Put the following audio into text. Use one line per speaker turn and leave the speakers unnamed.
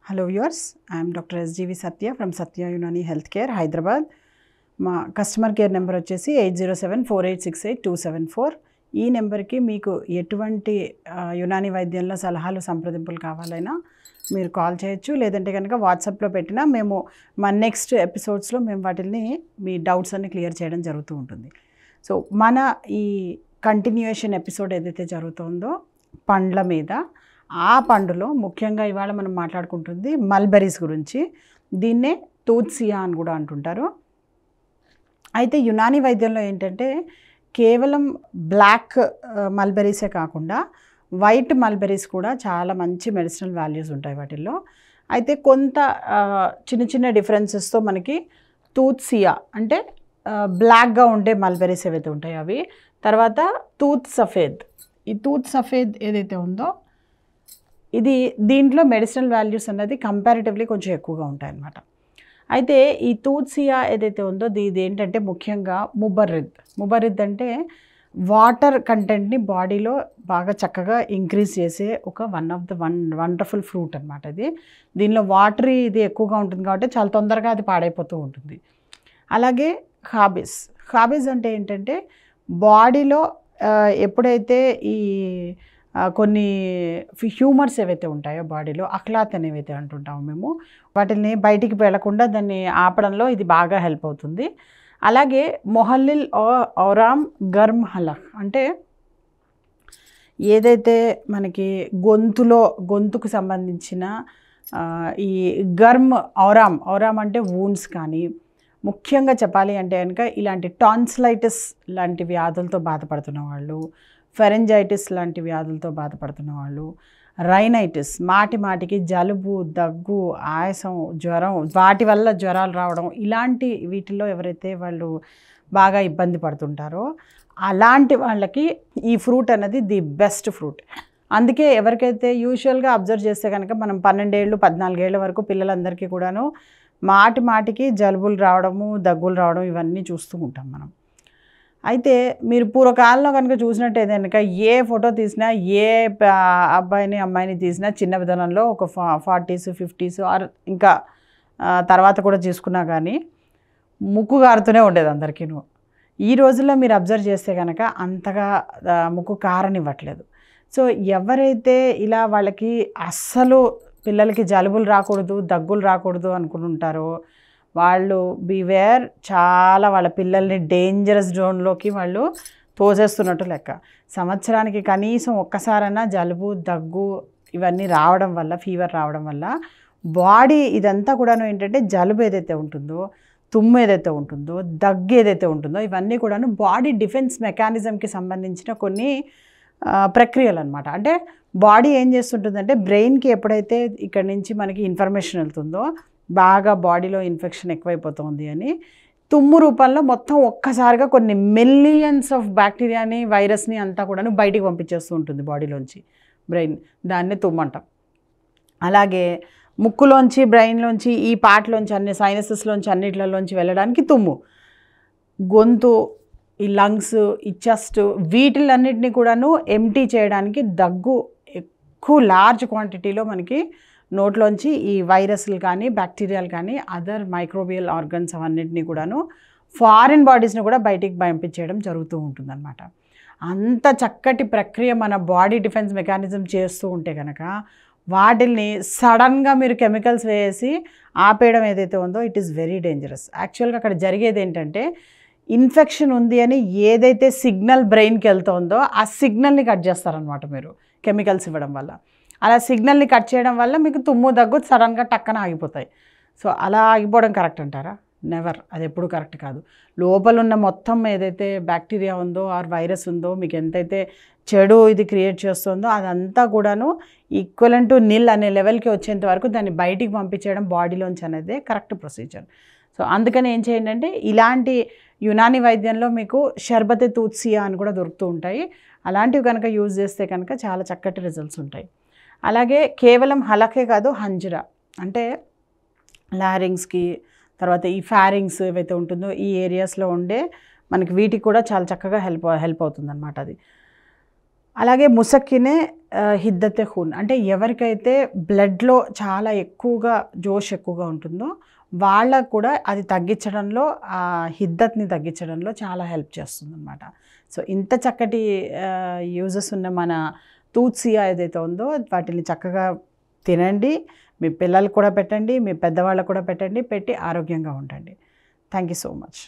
Hello viewers, I am Dr. SGV Satya from Satya Unani Healthcare, Hyderabad. మా customer care number వచ్చేసి 8074868274. ఈ నెంబర్కి మీకు ఎటువంటి యునాని వైద్యంలో సలహాలు సంప్రదింపులు కావాలైనా మీరు కాల్ చేయొచ్చు, లేదంటే కనుక వాట్సాప్లో పెట్టినా మేము మా నెక్స్ట్ ఎపిసోడ్స్లో మేము వాటిని మీ డౌట్స్ అన్ని క్లియర్ చేయడం జరుగుతూ ఉంటుంది. సో మన ఈ కంటిన్యూయేషన్ ఎపిసోడ్ ఏదైతే జరుగుతుందో పండ్ల మీద, ఆ పండులో ముఖ్యంగా ఇవాళ మనం మాట్లాడుకుంటుంది మల్బెరీస్ గురించి. దీన్నే తూత్సియా అని కూడా అంటుంటారు. అయితే యునాని వైద్యంలో ఏంటంటే కేవలం బ్లాక్ మల్బెరీసే కాకుండా వైట్ మల్బెరీస్ కూడా చాలా మంచి మెడిసినల్ వాల్యూస్ ఉంటాయి వాటిల్లో. అయితే కొంత చిన్న చిన్న డిఫరెన్సెస్తో మనకి తూత్సియా అంటే బ్లాక్గా ఉండే మల్బెరీస్ ఏవైతే ఉంటాయో అవి, తర్వాత తూత్ సఫేద్. ఈ తూత్ సఫేద్ ఏదైతే ఉందో ఇది దీంట్లో మెడిసినల్ వాల్యూస్ అన్నది కంపారిటివ్లీ కొంచెం ఎక్కువగా ఉంటాయన్నమాట. అయితే ఈ తూత్సియా ఏదైతే ఉందో ఇది ఏంటంటే ముఖ్యంగా ముబర్రిద్ అంటే వాటర్ కంటెంట్ని బాడీలో బాగా చక్కగా ఇంక్రీజ్ చేసే ఒక వండర్ఫుల్ ఫ్రూట్ అనమాట. దీనిలో వాటర్ ఇది ఎక్కువగా ఉంటుంది కాబట్టి చాలా తొందరగా అది పాడైపోతూ ఉంటుంది. అలాగే హాబీస్ అంటే ఏంటంటే బాడీలో ఎప్పుడైతే ఈ కొన్ని హ్యూమర్స్ ఏవైతే ఉంటాయో బాడీలో అఖ్లాత్ అనేవైతే అంటుంటాము మేము, వాటిని బయటికి వెళ్లకుండా దాన్ని ఆపడంలో ఇది బాగా హెల్ప్ అవుతుంది. అలాగే మొహల్లిల్ ఔరామ్ గర్మ్ హలక్ అంటే ఏదైతే మనకి గొంతుకు సంబంధించిన ఈ గర్మ్ ఔరామ్ అంటే వూండ్స్ కానీ, ముఖ్యంగా చెప్పాలి అంటే కనుక ఇలాంటి టాన్సిలైటిస్ లాంటి వ్యాధులతో బాధపడుతున్న వాళ్ళు, ఫెరెంజైటిస్ లాంటి వ్యాధులతో బాధపడుతున్న వాళ్ళు, రైనైటిస్ మాటికి జలుబు, దగ్గు, ఆయాసం, జ్వరం, వాటి వల్ల జ్వరాలు రావడం, ఇలాంటి వీటిల్లో ఎవరైతే వాళ్ళు బాగా ఇబ్బంది పడుతుంటారో అలాంటి వాళ్ళకి ఈ ఫ్రూట్ అనేది ది బెస్ట్ ఫ్రూట్. అందుకే ఎవరికైతే యూజువల్గా అబ్జర్వ్ చేస్తే కనుక మనం 12 ఏళ్ళు 14 ఏళ్ళ వరకు పిల్లలందరికీ కూడాను మాటికి జలుబులు రావడము, దగ్గులు రావడం ఇవన్నీ చూస్తూ ఉంటాం మనం. అయితే మీరు పూర్వకాలంలో కనుక చూసినట్టయితే కనుక ఏ ఫోటో తీసినా, ఏ అమ్మాయిని తీసినా చిన్న విధానంలో ఒక 40s 50s ఆర్ ఇంకా తర్వాత కూడా తీసుకున్నా కానీ ముక్కు కారుతూనే ఉండేది అందరికీ. ఈ రోజుల్లో మీరు అబ్జర్వ్ చేస్తే కనుక అంతగా ముక్కు కారనివ్వట్లేదు. సో ఎవరైతే ఇలా వాళ్ళకి అస్సలు పిల్లలకి జలుబులు రాకూడదు, దగ్గులు రాకూడదు అనుకుని ఉంటారో వాళ్ళు బివేర్, చాలా వాళ్ళ పిల్లల్ని డేంజరస్ జోన్లోకి వాళ్ళు తోసేస్తున్నట్టు లెక్క. సంవత్సరానికి కనీసం ఒక్కసారైనా జలుబు, దగ్గు ఇవన్నీ రావడం వల్ల, ఫీవర్ రావడం వల్ల బాడీ ఇదంతా కూడాను ఏంటంటే జలుబు ఏదైతే ఉంటుందో, తుమ్ము ఏదైతే ఉంటుందో, దగ్గు ఏదైతే ఉంటుందో ఇవన్నీ కూడాను బాడీ డిఫెన్స్ మెకానిజంకి సంబంధించిన కొన్ని ప్రక్రియలు అనమాట. అంటే బాడీ ఏం చేస్తుంటుందంటే బ్రెయిన్కి ఎప్పుడైతే ఇక్కడి నుంచి మనకి ఇన్ఫర్మేషన్ వెళ్తుందో బాగా బాడీలో ఇన్ఫెక్షన్ ఎక్కువైపోతుంది అని తుమ్ము రూపంలో మొత్తం ఒక్కసారిగా కొన్ని మిలియన్స్ ఆఫ్ బ్యాక్టీరియాని, వైరస్ని అంతా కూడాను బయటికి పంపించేస్తూ ఉంటుంది బాడీలోంచి బ్రెయిన్. దాన్నే తుమ్ము అంటాం. అలాగే ముక్కులోంచి, బ్రెయిన్లోంచి, ఈ పార్ట్లోంచి, అన్ని సైనసెస్లోంచి అన్నిట్లలోంచి వెళ్ళడానికి తుమ్ము, గొంతు, ఈ లంగ్స్, ఈ చెస్ట్, వీటిలన్నిటిని కూడాను ఎంటీ చేయడానికి దగ్గు, ఎక్కువ లార్జ్ క్వాంటిటీలో మనకి నోట్లోంచి ఈ వైరస్లు కానీ, బ్యాక్టీరియాలు కానీ, అదర్ మైక్రోబియల్ ఆర్గన్స్ అవన్నిటినీ కూడాను ఫారిన్ బాడీస్ని కూడా బయటికి పంపించేయడం జరుగుతూ ఉంటుందన్నమాట. అంత చక్కటి ప్రక్రియ మన బాడీ డిఫెన్స్ మెకానిజం చేస్తూ ఉంటే కనుక వాటిల్ని సడన్గా మీరు కెమికల్స్ వేసి ఆపేయడం ఏదైతే ఉందో ఇట్ ఈస్ వెరీ డేంజరస్. యాక్చువల్గా అక్కడ జరిగేది ఏంటంటే ఇన్ఫెక్షన్ ఉంది అని ఏదైతే సిగ్నల్ బ్రెయిన్కి వెళ్తుందో ఆ సిగ్నల్ని కట్ చేస్తారనమాట మీరు కెమికల్స్ ఇవ్వడం వల్ల. అలా సిగ్నల్ని కట్ చేయడం వల్ల మీకు తుమ్ము, దగ్గు సడన్గా టక్కన ఆగిపోతాయి. సో అలా ఆగిపోవడం కరెక్ట్ అంటారా? నెవర్. అది ఎప్పుడు కరెక్ట్ కాదు. లోపల ఉన్న మొత్తం ఏదైతే బ్యాక్టీరియా ఉందో ఆర్ వైరస్ ఉందో, మీకు ఎంతైతే చెడు ఇది క్రియేట్ చేస్తుందో అదంతా కూడాను ఈక్వలెంట్ టు నిల్ అనే లెవెల్కి వచ్చేంత వరకు దాన్ని బయటికి పంపించేయడం బాడీలోంచి అనేది కరెక్ట్ ప్రొసీజర్. సో అందుకని ఏం చేయండి అంటే ఇలాంటి యునాని వైద్యంలో మీకు షర్బతే తూత్సియా అని కూడా దొరుకుతూ ఉంటాయి. అలాంటివి కనుక యూజ్ చేస్తే కనుక చాలా చక్కటి రిజల్ట్స్ ఉంటాయి. అలాగే కేవలం హలకే కాదు, హంజరా అంటే లారింగ్స్కి, తర్వాత ఈ ఫ్యారింగ్స్ ఏవైతే ఉంటుందో ఈ ఏరియాస్లో ఉండే మనకి వీటికి కూడా చాలా చక్కగా హెల్ప్ అవుతుంది అనమాట. అది అలాగే ముసక్కినే హిద్దతే ఖూన్ అంటే ఎవరికైతే బ్లడ్లో చాలా ఎక్కువగా జోష్ ఎక్కువగా ఉంటుందో వాళ్ళకు కూడా అది తగ్గించడంలో హిద్దత్ని తగ్గించడంలో చాలా హెల్ప్ చేస్తుందన్నమాట. సో ఇంత చక్కటి యూజెస్ ఉన్న మన తూత్సియా ఏదైతే ఉందో వాటిని చక్కగా తినండి, మీ పిల్లలకు కూడా పెట్టండి, మీ పెద్దవాళ్ళకు కూడా పెట్టండి, పెట్టి ఆరోగ్యంగా ఉండండి. Thank you so much.